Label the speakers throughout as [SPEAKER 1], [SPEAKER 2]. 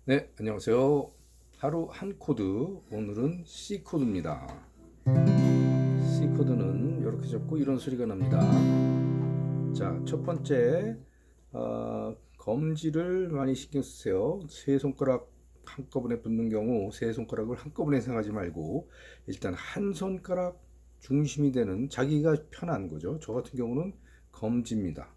[SPEAKER 1] 네, 안녕하세요. 하루 한 코드, 오늘은 C 코드입니다. C 코드는 이렇게 잡고 이런 소리가 납니다. 자, 첫 번째, 검지를 많이 신경 쓰세요. 세 손가락 한꺼번에 붙는 경우 세 손가락을 한꺼번에 생각하지 말고 일단 한 손가락 중심이 되는 자기가 편한 거죠. 저 같은 경우는 검지입니다.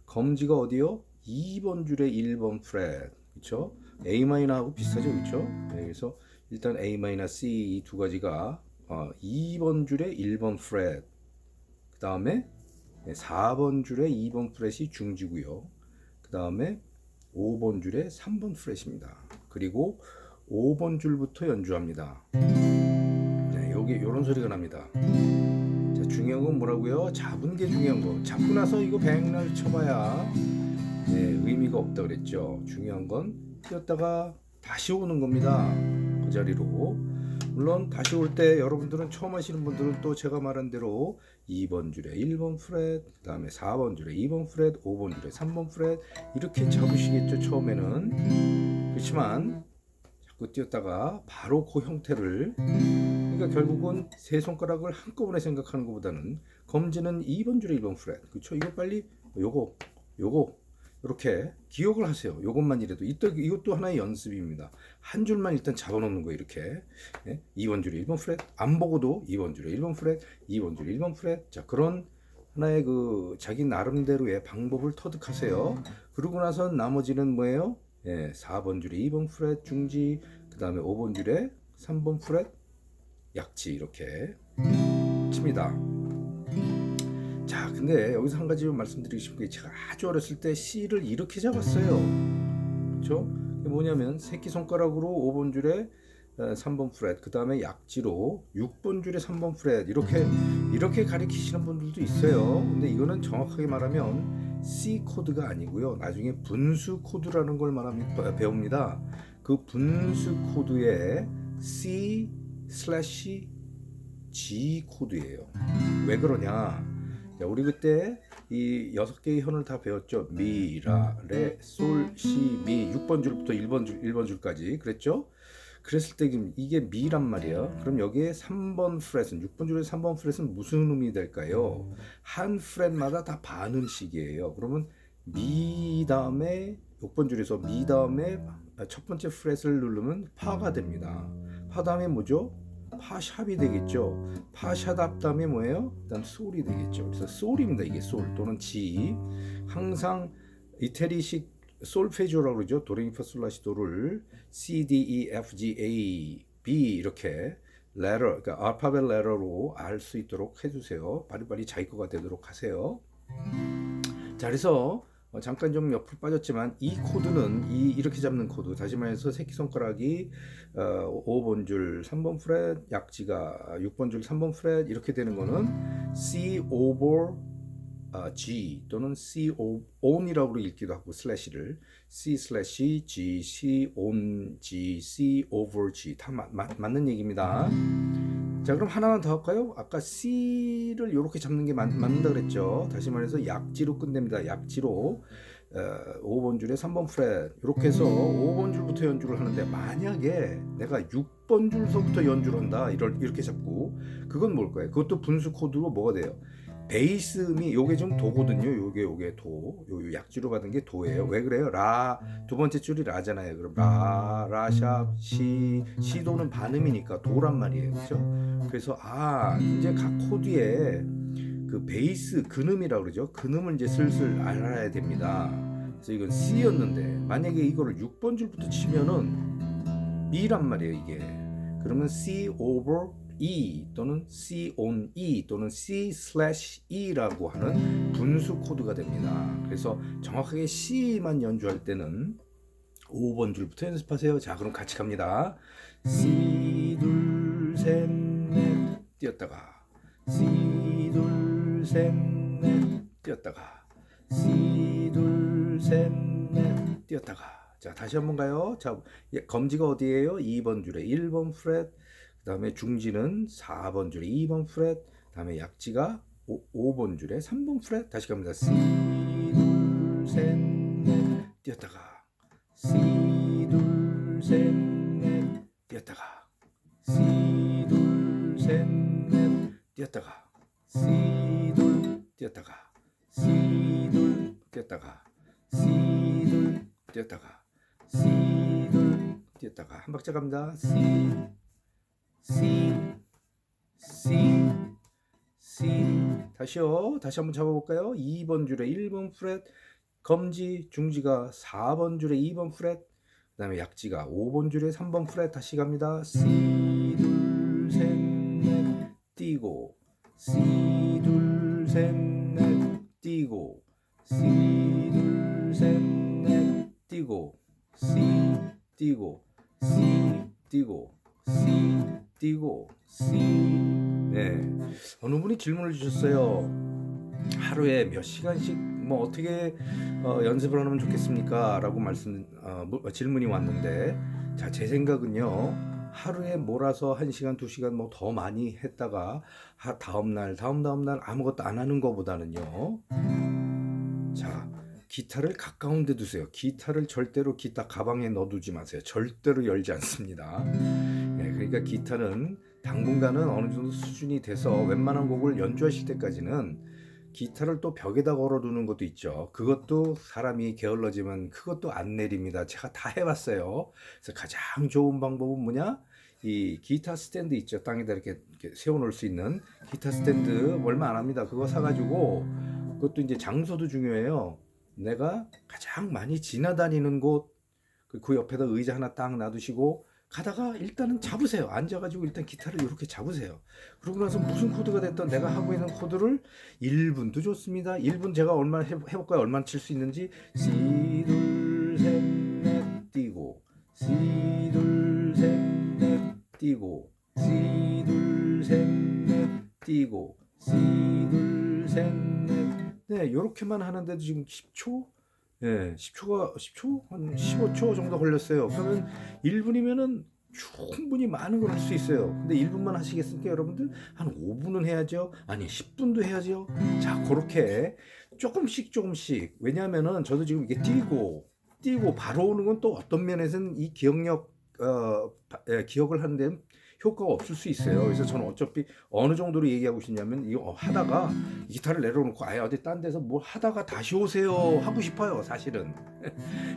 [SPEAKER 1] 검지가 어디요? 2번 줄의 1번 프렛. 그렇죠? A 마이너하고 비슷하죠. 그렇죠? 네, 그래서 일단 A 마이너 C 이 두 가지가 2번 줄의 1번 프렛. 그다음에 4번 줄의 2번 프렛이 중지고요. 그다음에 5번 줄의 3번 프렛입니다. 그리고 5번 줄부터 연주합니다. 네, 여기 이런 소리가 납니다. 자, 중요한 건 뭐라고요? 잡은 게 중요한 거. 잡고 나서 이거 백날 쳐봐야 의미가 없다 그랬죠. 중요한 건 뛰었다가 다시 오는 겁니다. 그 자리로. 물론 다시 올 때 여러분들은 처음 하시는 분들은 또 제가 말한 대로 2번 줄에 1번 프렛, 그 다음에 4번 줄에 2번 프렛, 5번 줄에 3번 프렛 이렇게 잡으시겠죠. 처음에는. 그렇지만 자꾸 뛰었다가 바로 그 형태를, 그러니까 결국은 세 손가락을 한꺼번에 생각하는 것보다는 검지는 2번 줄에 1번 프렛, 그렇죠? 이거 빨리 요거 이렇게 기억을 하세요. 요것만이라도 이것도 하나의 연습입니다. 한 줄만 일단 잡아놓는 거 이렇게. 2번 줄에 1번 프렛 안 보고도 2번 줄에 1번 프렛, 2번 줄에 1번 프렛. 자, 그런 하나의 그 자기 나름대로의 방법을 터득하세요. 그러고 나서 나머지는 뭐예요? 4번 줄에 2번 프렛 중지, 그 다음에 5번 줄에 3번 프렛 약지 이렇게 칩니다. 자, 근데 여기서 한 가지 말씀드리고 싶은 게, 제가 아주 어렸을 때 C를 이렇게 잡았어요. 그렇죠? 뭐냐면 새끼손가락으로 5번 줄에 3번 프렛, 그 다음에 약지로 6번 줄에 3번 프렛 이렇게 가리키시는 분들도 있어요. 근데 이거는 정확하게 말하면 C 코드가 아니고요. 나중에 분수 코드라는 걸 배웁니다. 그 분수 코드의 C 슬래시 G 코드예요. 왜 그러냐? 자, 우리 그때 이 6개의 현을 다 배웠죠. 미, 라, 레, 솔, 시, 미 6번 줄부터 1번 줄까지 그랬죠? 그랬을 때 이게 미란 말이에요. 그럼 여기에 3번 프렛은 6번 줄의 3번 프렛은 무슨 의미 될까요? 한 프렛마다 다 반음씩이에요. 그러면 미 다음에 6번 줄에서 미 다음에 첫 번째 프렛을 누르면 파가 됩니다. 파 다음에 뭐죠? 파샵이 되겠죠. 파샵 다음에 뭐예요? 일단 솔이 되겠죠. 그래서 솔입니다. 이게 솔 또는 G. 항상 이태리식 솔페지오라고 그러죠. 도레미파솔라시도를 C, D, E, F, G, A, B 이렇게 레터, 그러니까 알파벳 레터로 알 수 있도록 해주세요. 빨리빨리 자기 거가 되도록 하세요. 자, 그래서 잠깐 좀 옆으로 빠졌지만 이 코드는 이렇게 잡는 코드, 다시 말해서 새끼손가락이 5번 줄 3번 프렛, 약지가 6번 줄 3번 프렛 이렇게 되는 거는 C over G 또는 C on이라고 읽기도 하고 슬래시를 C 슬래시 G, C on G, C over G 다 맞는 얘기입니다. 자, 그럼 하나만 더 할까요? 아까 C를 이렇게 잡는 게 맞는다 그랬죠. 다시 말해서 약지로 끝냅니다. 약지로 5번 줄에 3번 프렛 이렇게 해서 5번 줄부터 연주를 하는데, 만약에 내가 6번 줄서부터 연주를 한다 이렇게 잡고, 그건 뭘까요? 그것도 분수 코드로 뭐가 돼요? 베이스 음이 요게 좀 도거든요. 요게 도. 요 약지로 받은 게 도예요. 왜 그래요? 라, 두 번째 줄이 라잖아요. 그럼 라, 라샵, 시도는 반음이니까 도란 말이에요. 그렇죠? 그래서 이제 각 코드에 그 베이스 근음이라고 그러죠. 근음을 이제 슬슬 알아야 됩니다. 그래서 이건 C였는데 만약에 이거를 6번 줄부터 치면은 B란 말이에요, 이게. 그러면 C over E 또는 C on E 또는 C slash E라고 하는 분수 코드가 됩니다. 그래서 정확하게 C만 연주할 때는 5번 줄부터 연습하세요. 자, 그럼 같이 갑니다. C 둘 셋 넷 뛰었다가 C 둘 셋 넷 뛰었다가 C 둘 셋 넷 뛰었다가. 자, 다시 한번 가요. 자, 검지가 어디예요? 2번 줄에 1번 프렛, 그 다음에 중지는 4번 줄에 2번 프렛, 그 다음에 약지가 5번 줄에 3번 프렛. 다시 갑니다. C 둘 셋 넷 뛰었다가 C 둘 띄었다가 C 둘 띄었다가 C 둘 띄었다가 C 둘 띄었다가 C 둘 띄었다가 한 박자 갑니다. C C C C 다시요. 다시 한번 잡아볼까요? 2번 줄에 1번 프렛, 검지, 중지가 4번 줄에 2번 프렛, 그 다음에 약지가 5번 줄에 3번 프렛. 다시 갑니다. C 둘 셋 넷 띄고 C 둘 셋 넷 띄고 C 둘 셋 넷 띄고 C 띄고 C 띄고 C 띄고 C. 네, 어느 분이 질문을 주셨어요. 하루에 몇 시간씩 뭐 어떻게 연습을 하면 좋겠습니까? 라고 질문이 왔는데, 자, 제 생각은요, 하루에 몰아서 1시간, 2시간 뭐 더 많이 했다가 다음날 아무것도 안 하는 것보다는요, 자, 기타를 가까운 데 두세요. 기타를 절대로 기타 가방에 넣어두지 마세요. 절대로 열지 않습니다. 네, 그러니까 기타는 당분간은 어느 정도 수준이 돼서 웬만한 곡을 연주하실 때까지는 기타를 또 벽에다 걸어두는 것도 있죠. 그것도 사람이 게을러지면 그것도 안 내립니다. 제가 다 해봤어요. 그래서 가장 좋은 방법은 뭐냐? 이 기타 스탠드 있죠. 땅에다 이렇게 세워놓을 수 있는 기타 스탠드 얼마 안 합니다. 그거 사가지고, 그것도 이제 장소도 중요해요. 내가 가장 많이 지나다니는 곳, 그 옆에다 의자 하나 딱 놔두시고 가다가 일단은 잡으세요. 앉아가지고 일단 기타를 이렇게 잡으세요. 그러고 나서 무슨 코드가 됐든 내가 하고 있는 코드를 1분도 좋습니다. 1분 제가 얼마나 해볼까요? 얼마나 칠 수 있는지. C 둘 셋 넷 띄고 C 둘 셋 넷 띄고 C 둘 셋 넷 띄고 C 둘 셋 넷. 네, 요렇게만 하는데도 지금 10초? 예, 10초? 한 15초 정도 걸렸어요. 그러면 1분이면은 충분히 많은 걸 할 수 있어요. 근데 1분만 하시겠습니까, 여러분들? 한 5분은 해야죠. 아니, 10분도 해야죠. 자, 그렇게 조금씩. 왜냐하면은 저도 지금 이게 뛰고 바로 오는 건 또 어떤 면에서는 이 기억을 하는 데는 효과가 없을 수 있어요. 그래서 저는 어차피 어느 정도로 얘기하고 싶냐면, 이거 하다가 기타를 내려놓고 아예 어디 딴 데서 뭘 하다가 다시 오세요 하고 싶어요, 사실은.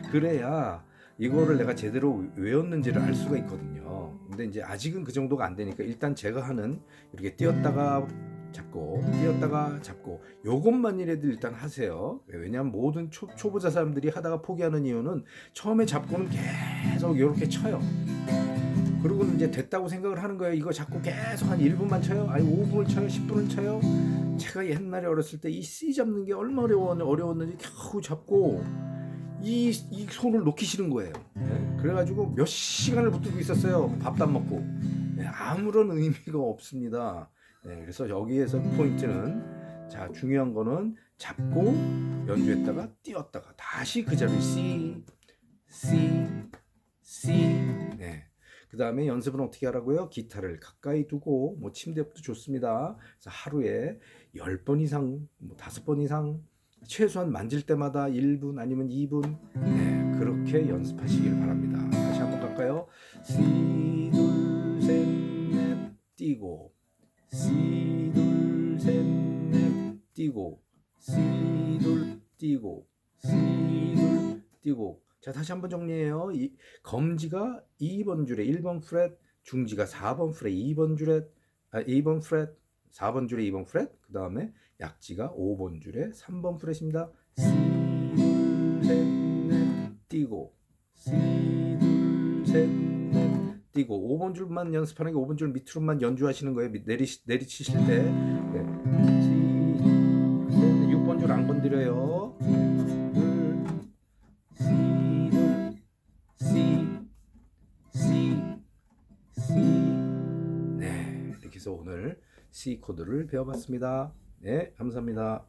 [SPEAKER 1] 그래야 이거를 내가 제대로 외웠는지를 알 수가 있거든요. 근데 이제 아직은 그 정도가 안 되니까 일단 제가 하는 이렇게 띄었다가 잡고 요것만이라도 일단 하세요. 왜냐하면 모든 초보자 사람들이 하다가 포기하는 이유는 처음에 잡고는 계속 이렇게 쳐요. 그리고 이제 됐다고 생각을 하는 거예요. 이거 자꾸 계속 한 1분만 쳐요? 아니 5분을 쳐요? 10분을 쳐요? 제가 옛날에 어렸을 때 이 C 잡는 게 얼마나 어려웠는지 겨우 잡고 이 손을 놓기 싫은 거예요. 네? 그래가지고 몇 시간을 붙들고 있었어요. 밥도 안 먹고. 네, 아무런 의미가 없습니다. 네, 그래서 여기에서 포인트는, 자, 중요한 거는 잡고 연주했다가 띄었다가 다시 그 자리에 C. 네. 그 다음에 연습은 어떻게 하라고요? 기타를 가까이 두고, 뭐 침대도 좋습니다. 그래서 하루에 10번 이상, 뭐 5번 이상, 최소한 만질 때마다 1분 아니면 2분, 네, 그렇게 연습하시길 바랍니다. 다시 한번 갈까요? C 둘 셋 넷 띄고 C 둘 셋 넷 띄고 C 둘 띄고 C 둘 띄고. 자, 다시 한번 정리해요. 검지가 2번 줄에 1번 프렛, 중지가 4번 프렛 2번 줄에 2번 프렛, 4번 줄에 2번 프렛, 그 다음에 약지가 5번 줄에 3번 프렛입니다. C 둘 셋 넷 띄고 C 둘 셋 넷 띄고 5번 줄만 연습하는 게 5번 줄 밑으로만 연주하시는 거예요. 내리치실 때. 네. C 6번 줄 안 건드려요. 네, 이렇게 해서 오늘 C 코드를 배워봤습니다. 네, 감사합니다.